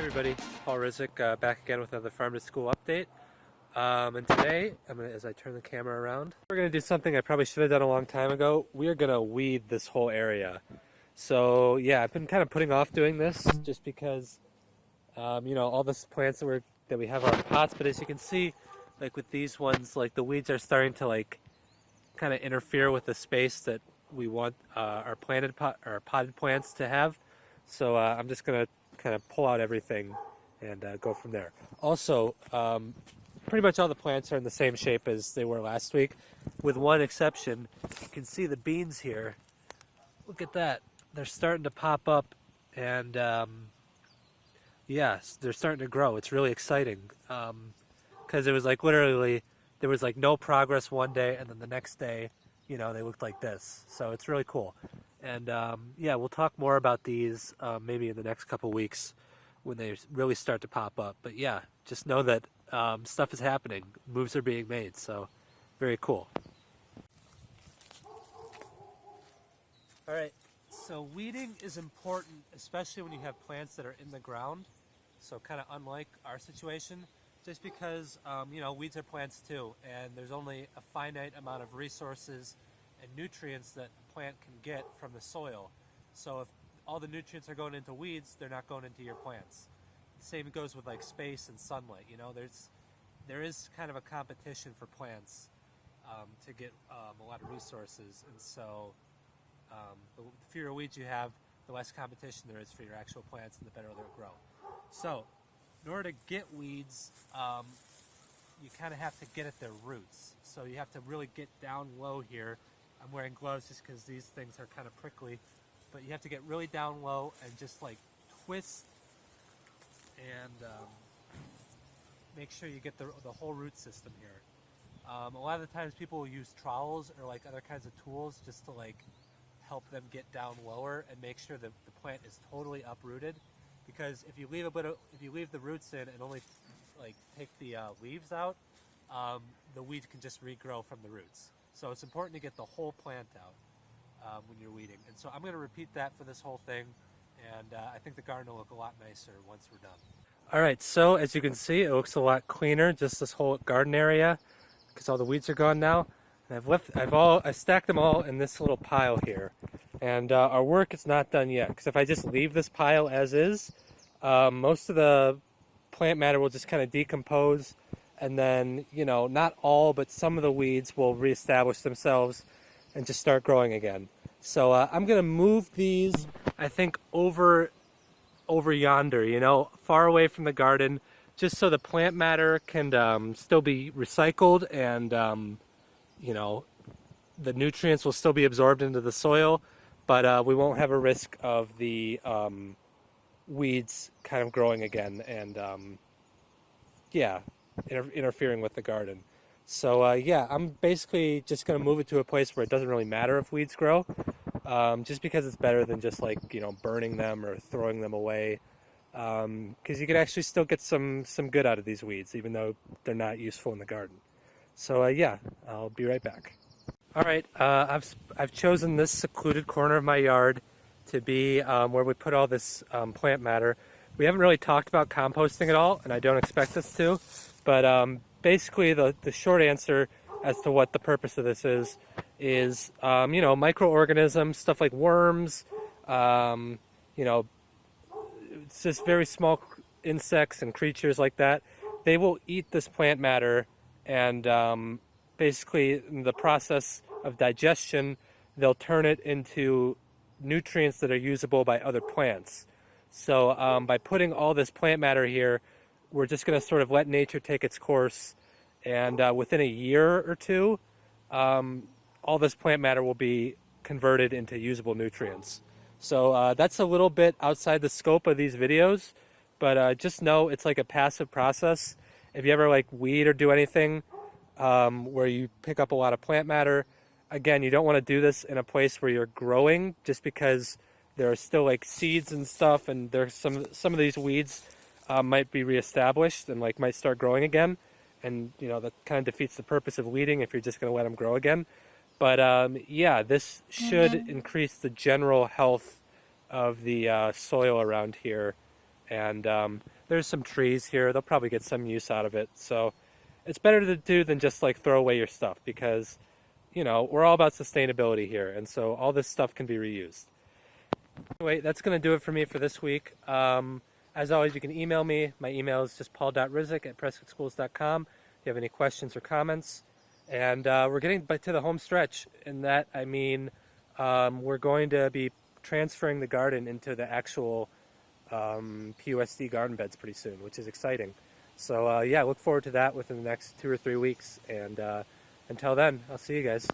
Hey everybody, Paul Rizik back again with another Farm to School update. And today, as I turn the camera around, we're going to do something I probably should have done a long time ago. We are going to weed this whole area. So yeah, I've been kind of putting off doing this just because, all these plants that we have are in pots. But as you can see, like with these ones, like the weeds are starting to like kind of interfere with the space that we want our potted plants to have. So I'm just going to kind of pull out everything and go from there. Also, pretty much all the plants are in the same shape as they were last week, with one exception. You can see the beans here. Look at that. They're starting to pop up, and yes, they're starting to grow. It's really exciting because it was like literally there was like no progress one day, and then the next day, they looked like this. So it's really cool. And yeah, we'll talk more about these maybe in the next couple weeks when they really start to pop up. But yeah, just know that stuff is happening. Moves are being made. So very cool. All right. So weeding is important, especially when you have plants that are in the ground. So kind of unlike our situation, just because, weeds are plants too. And there's only a finite amount of resources and nutrients that a plant can get from the soil. So if all the nutrients are going into weeds, they're not going into your plants. The same goes with like space and sunlight. There is kind of a competition for plants to get a lot of resources, and so the fewer weeds you have, the less competition there is for your actual plants, and the better they'll grow. So in order to get weeds, you kind of have to get at their roots. So you have to really get down low here. I'm wearing gloves just because these things are kind of prickly, but you have to get really down low and just like twist and make sure you get the whole root system here. A lot of the times people will use trowels or like other kinds of tools just to like help them get down lower and make sure that the plant is totally uprooted. Because if you leave the roots in and only like take the leaves out, the weeds can just regrow from the roots. So it's important to get the whole plant out when you're weeding. And so I'm going to repeat that for this whole thing, and I think the garden will look a lot nicer once we're done. All right, so as you can see, it looks a lot cleaner, just this whole garden area, because all the weeds are gone now. And I stacked them all in this little pile here. And our work is not done yet, because if I just leave this pile as is, most of the plant matter will just kind of decompose, and then, not all, but some of the weeds will reestablish themselves and just start growing again. So I'm going to move these, I think, over yonder, far away from the garden, just so the plant matter can still be recycled, and, the nutrients will still be absorbed into the soil, but we won't have a risk of the weeds kind of growing again and, interfering with the garden. So yeah, I'm basically just going to move it to a place where it doesn't really matter if weeds grow, just because it's better than just like, burning them or throwing them away, because you can actually still get some good out of these weeds, even though they're not useful in the garden. So yeah, I'll be right back. All right, I've chosen this secluded corner of my yard to be where we put all this plant matter. We haven't really talked about composting at all, and I don't expect us to, but basically the short answer as to what the purpose of this is microorganisms, stuff like worms, it's just very small insects and creatures like that. They will eat this plant matter, and basically in the process of digestion, they'll turn it into nutrients that are usable by other plants. So by putting all this plant matter here, we're just going to sort of let nature take its course, and within a year or two, all this plant matter will be converted into usable nutrients. So that's a little bit outside the scope of these videos, but just know it's like a passive process. If you ever like weed or do anything where you pick up a lot of plant matter, again, you don't want to do this in a place where you're growing, just because there are still like seeds and stuff, and there's some of these weeds might be reestablished and like might start growing again, and that kind of defeats the purpose of weeding if you're just going to let them grow again. But yeah, this should increase the general health of the soil around here, And there's some trees here. They'll probably get some use out of it. So it's better to do than just like throw away your stuff, because, you know, we're all about sustainability here. And so all this stuff can be reused. Anyway, that's going to do it for me for this week. As always, you can email me. My email is just paul.rizik@prescottschools.com if you have any questions or comments. And we're getting to the home stretch. In that, I mean, we're going to be transferring the garden into the actual PUSD garden beds pretty soon, which is exciting. So yeah, look forward to that within the next 2 or 3 weeks. And until then, I'll see you guys.